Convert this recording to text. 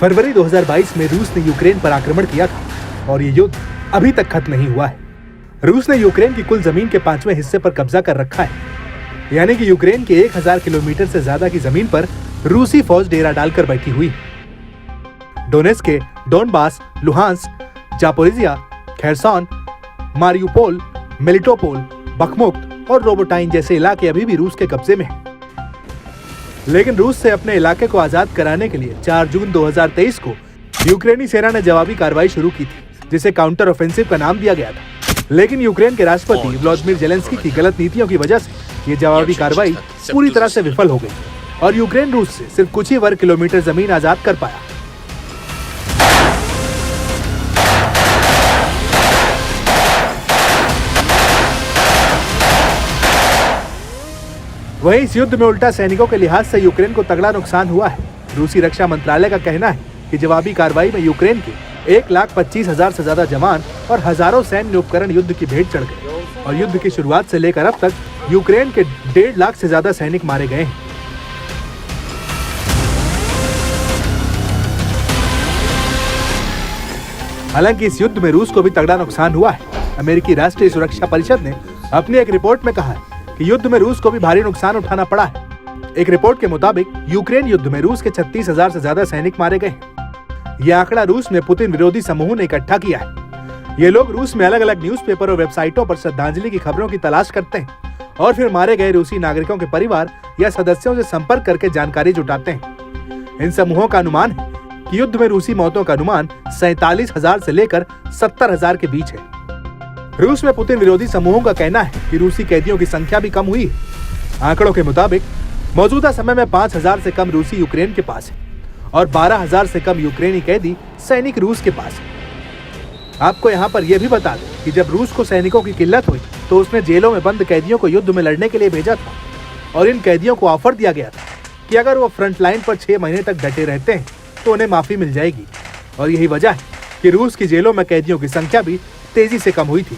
फरवरी 2022 में रूस ने यूक्रेन पर आक्रमण किया था और ये युद्ध अभी तक खत्म नहीं हुआ है। रूस ने यूक्रेन की कुल जमीन के 5वें हिस्से पर कब्जा कर रखा है, यानी कि यूक्रेन के 1000 किलोमीटर से ज्यादा की जमीन पर रूसी फौज डेरा डालकर बैठी हुई है। डोनेट्स्क के Donbas, Luhansk, Zaporizhzhia, Kherson, Mariupol, Melitopol, Bakhmut और रोबोटाइन जैसे इलाके अभी भी रूस के कब्जे में हैं। लेकिन रूस से अपने इलाके को आजाद कराने के लिए 4 जून 2023 को यूक्रेनी सेना ने जवाबी कार्रवाई शुरू की थी, जिसे काउंटर ऑफेंसिव का नाम दिया गया था। लेकिन यूक्रेन के राष्ट्रपति व्लादिमीर जेलेंस्की की गलत नीतियों की वजह से ये जवाबी कार्रवाई पूरी तरह से विफल हो गई और यूक्रेन रूस से सिर्फ कुछ ही वर्ग किलोमीटर जमीन आजाद कर पाया। वहीं इस युद्ध में उल्टा सैनिकों के लिहाज से यूक्रेन को तगड़ा नुकसान हुआ है। रूसी रक्षा मंत्रालय का कहना है कि जवाबी कार्रवाई में यूक्रेन के 1,25,000 से ज्यादा जवान और हजारों सैन्य उपकरण युद्ध की भेंट चढ़ गए और युद्ध की शुरुआत से लेकर अब तक यूक्रेन के 1.5 लाख से ज्यादा सैनिक मारे गए हैं। हालांकि इस युद्ध में रूस को भी तगड़ा नुकसान हुआ है। अमेरिकी राष्ट्रीय सुरक्षा परिषद ने अपनी एक रिपोर्ट में कहा है कि युद्ध में रूस को भी भारी नुकसान उठाना पड़ा है। एक रिपोर्ट के मुताबिक यूक्रेन युद्ध में रूस के 36,000 से ज्यादा सैनिक मारे गए। यह आंकड़ा रूस में पुतिन विरोधी समूह ने इकट्ठा किया है। ये लोग रूस में अलग अलग न्यूज़पेपर और वेबसाइटों पर श्रद्धांजलि की खबरों की तलाश करते हैं और फिर मारे गए रूसी नागरिकों के परिवार या सदस्यों से संपर्क करके जानकारी जुटाते हैं। इन समूहों का अनुमान है कि युद्ध में रूसी मौतों का अनुमान 47,000 से लेकर 70,000 के बीच है। रूस में पुतिन विरोधी समूहों का कहना है कि रूसी कैदियों की संख्या भी कम हुई है। आंकड़ों के मुताबिक मौजूदा समय में 5,000 से कम रूसी यूक्रेन के पास है और 12,000 से कम यूक्रेनी कैदी सैनिक रूस के पास है। आपको यहाँ पर यह भी बता दें कि जब रूस को सैनिकों की किल्लत हुई तो उसने जेलों में बंद कैदियों को युद्ध में लड़ने के लिए भेजा था और इन कैदियों को ऑफर दिया गया था कि अगर वो फ्रंट लाइन पर 6 महीने तक डटे रहते हैं तो उन्हें माफी मिल जाएगी। और यही वजह है कि रूस की जेलों में कैदियों की संख्या भी तेजी से कम हुई थी।